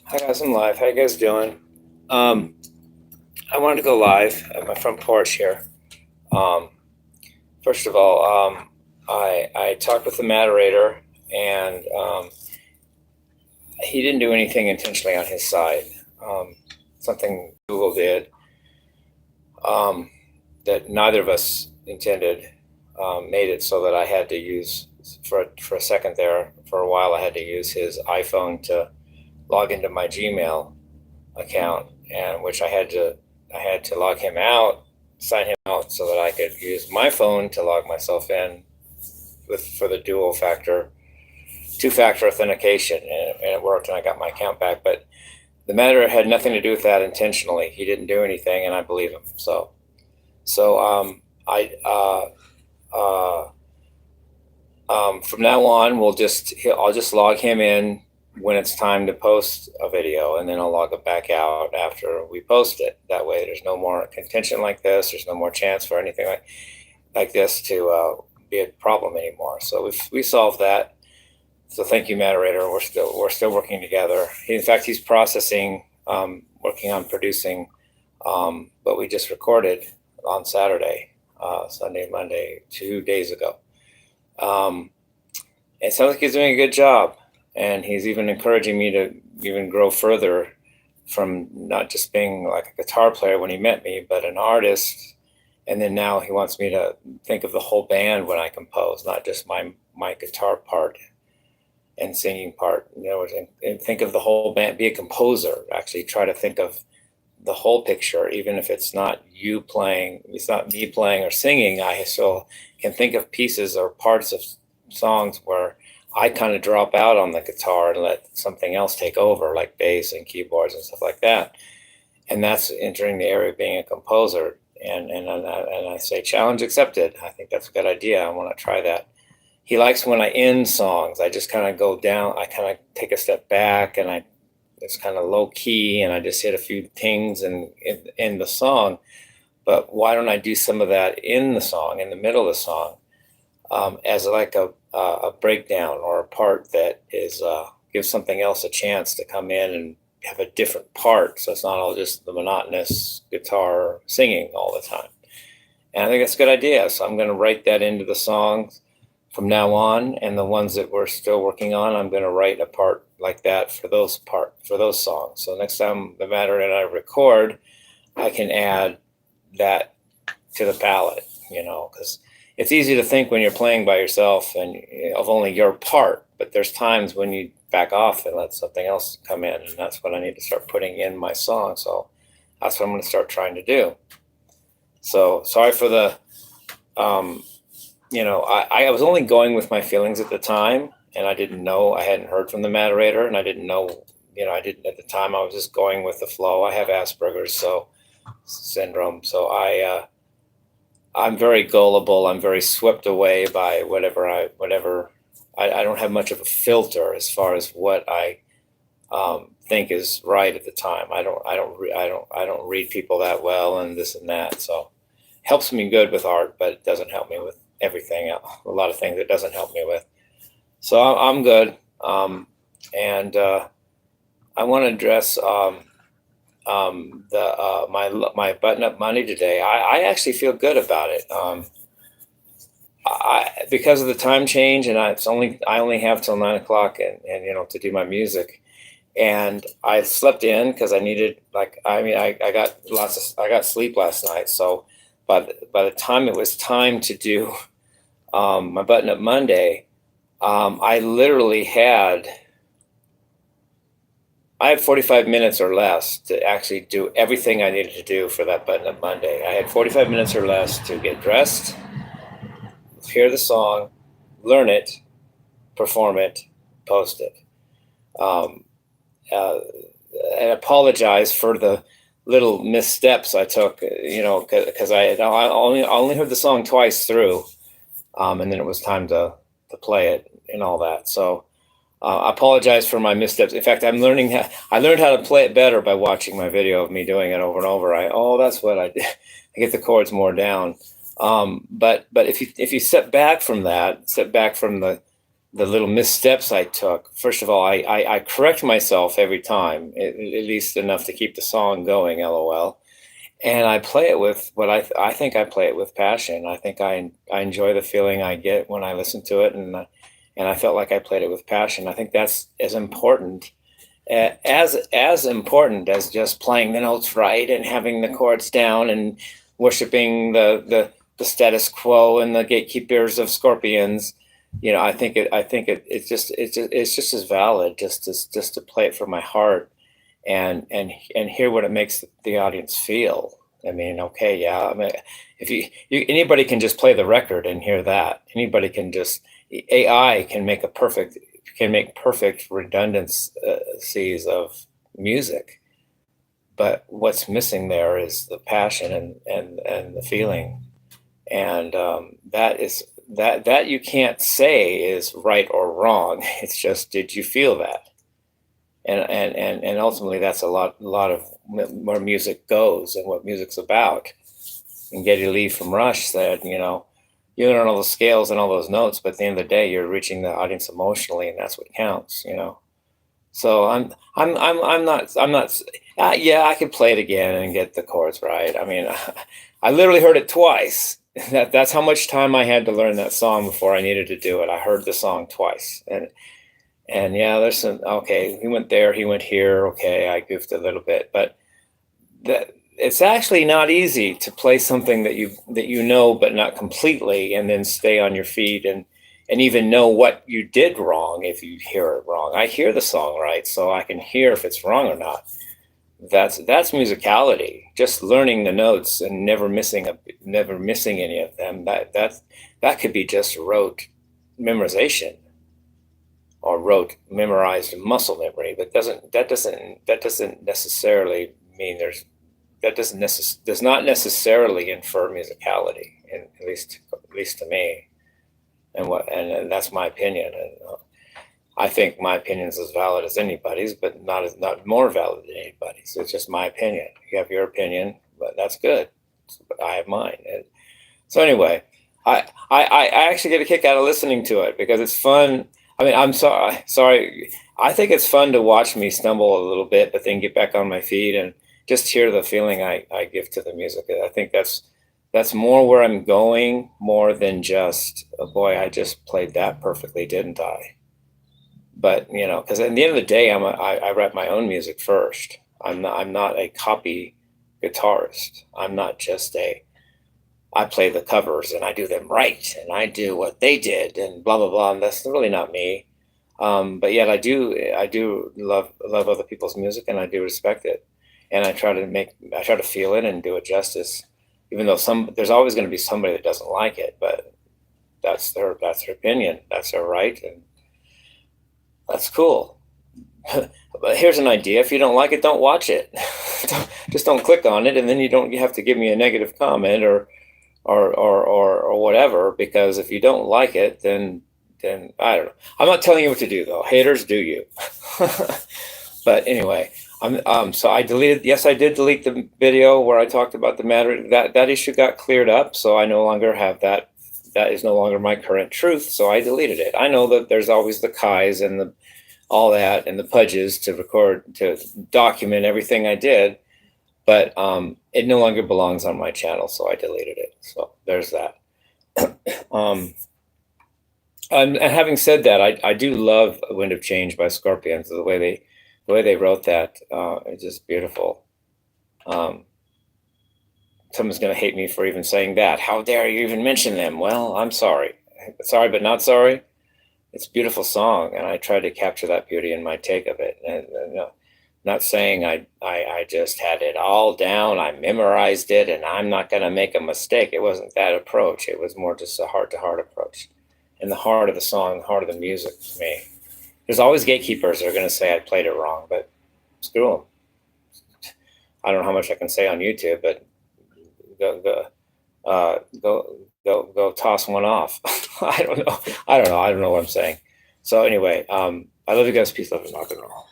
Hi guys, I'm live. How you guys doing? Um, I wanted to go live at my front porch here. Um, First of all, I talked with the moderator, and he didn't do anything intentionally on his side. Something Google did um, that neither of us intended made it so that I had to use for a second there for a while. I had to use his iPhone to log into my Gmail account, and which I had to log him out, sign him out, so that I could use my phone to log myself in for the two-factor authentication, and it worked, and I got my account back. But the matter had nothing to do with that intentionally. He didn't do anything, and I believe him. So I from now on, I'll just log him in when it's time to post a video, and then I'll log it back out after we post it. That way there's no more contention like this. There's no more chance for anything like this to be a problem anymore. So we solved that. So thank you, moderator. We're still working together. In fact, he's processing, working on producing, but we just recorded on Saturday, Sunday, Monday, 2 days ago. It sounds like he's doing a good job, and he's even encouraging me to even grow further from not just being like a guitar player when he met me, but an artist. And then now he wants me to think of the whole band when I compose, not just my guitar part and singing part. In other words, and think of the whole band, be a composer, actually try to think of the whole picture, even if it's not you playing, it's not me playing or singing. I still can think of pieces or parts of songs where I kind of drop out on the guitar and let something else take over, like bass and keyboards and stuff like that. And that's entering the area of being a composer. And I say, challenge accepted. I think that's a good idea. I want to try that. He likes when I end songs, I just kind of go down, I kind of take a step back, and it's kind of low key, and I just hit a few tings and in the song. But why don't I do some of that in the song, in the middle of the song, as like a breakdown or a part that is gives something else a chance to come in and have a different part, so it's not all just the monotonous guitar singing all the time. And I think that's a good idea. So I'm going to write that into the songs from now on, and the ones that we're still working on, I'm going to write a part like that for those songs. So next time the matter and I record, I can add that to the palette, because it's easy to think when you're playing by yourself and of only your part, but there's times when you back off and let something else come in, and that's what I need to start putting in my song. So that's what I'm going to start trying to do. So sorry for the, I was only going with my feelings at the time, and I didn't know, I hadn't heard from the moderator, and I didn't know, I didn't at the time. I was just going with the flow. I have Asperger's syndrome, so I'm very gullible. I'm very swept away by whatever. I don't have much of a filter as far as what I think is right at the time. I don't read people that well, and this and that. So it helps me good with art, but it doesn't help me with everything else. A lot of things it doesn't help me with. So I'm good, and I want to address my button up Monday today. I actually feel good about it. Because of the time change, and I only have till 9 o'clock, and to do my music, and I slept in because I needed, I got sleep last night. So by the time it was time to do my button up Monday, I literally had 45 minutes or less to actually do everything I needed to do for that button up Monday. I had 45 minutes or less to get dressed, hear the song, learn it, perform it, post it. And apologize for the little missteps I took, because I only heard the song twice through, and then it was time to play it and all that. So I apologize for my missteps. In fact, I learned how to play it better by watching my video of me doing it over and over. That's what I did. I get the chords more down. But if you step back from that, step back from the the little missteps I took. First of all, I correct myself every time, at least enough to keep the song going, LOL. And I play it with what I think I play it with passion. I think I enjoy the feeling I get when I listen to it, and I felt like I played it with passion. I think that's as important as just playing the notes right and having the chords down and worshiping the status quo and the gatekeepers of scorpions. It's just as valid just to play it from my heart and hear what it makes the audience feel. I mean, okay, yeah. I mean, if anybody can just play the record and hear that. Anybody can just AI can make perfect redundancies of music, but what's missing there is the passion and the feeling, and that you can't say is right or wrong. It's just, did you feel that? And ultimately that's a lot of where music goes and what music's about. And Geddy Lee from Rush said, you learn all the scales and all those notes, but at the end of the day, you're reaching the audience emotionally, and that's what counts. So I'm not. Yeah, I could play it again and get the chords right. I mean, I literally heard it twice. That's how much time I had to learn that song before I needed to do it. I heard the song twice, and yeah, there's some, okay, he went there, he went here, okay, I goofed a little bit, but it's actually not easy to play something that you know but not completely, and then stay on your feet and even know what you did wrong if you hear it wrong. I hear the song right, so I can hear if it's wrong or not. That's musicality. Just learning the notes and never missing any of them. That could be just rote memorization or rote memorized muscle memory, but that doesn't necessarily mean does not necessarily infer musicality, and at least to me. And that's my opinion. And I think my opinion is as valid as anybody's, but not more valid than anybody's. It's just my opinion. You have your opinion, but that's good. But I have mine. And so anyway, I actually get a kick out of listening to it because it's fun. I mean, I'm sorry. I think it's fun to watch me stumble a little bit, but then get back on my feet and just hear the feeling I give to the music. I think that's more where I'm going, more than just, oh boy, I just played that perfectly, didn't I? But because at the end of the day, I write my own music first. I'm not a copy guitarist. I'm not just I play the covers and I do them right and I do what they did and blah blah blah. And that's really not me. But yet I do love other people's music, and I do respect it, and I try to feel it and do it justice. Even though there's always going to be somebody that doesn't like it, but that's their opinion. That's their right, and that's cool. But here's an idea: if you don't like it, don't watch it. Just don't click on it, and then you have to give me a negative comment or whatever. Because if you don't like it, then I don't know. I'm not telling you what to do, though. Haters, do you? But anyway. So I deleted. Yes, I did delete the video where I talked about the matter. That issue got cleared up, so I no longer have that. That is no longer my current truth. So I deleted it. I know that there's always the Kais and all that and the Pudges to document everything I did, but it no longer belongs on my channel, so I deleted it. So there's that. And having said that, I do love "Wind of Change" by Scorpions. The way they wrote that, is just beautiful. Someone's going to hate me for even saying that. How dare you even mention them? Well, I'm sorry. Sorry, but not sorry. It's a beautiful song, and I tried to capture that beauty in my take of it. And not saying I just had it all down, I memorized it, and I'm not going to make a mistake. It wasn't that approach. It was more just a heart-to-heart approach. And the heart of the song, the heart of the music to me. There's always gatekeepers that are going to say I played it wrong, but screw them. I don't know how much I can say on YouTube, but go toss one off. I don't know. I don't know what I'm saying. So anyway, I love you guys. Peace, love, and rock and roll.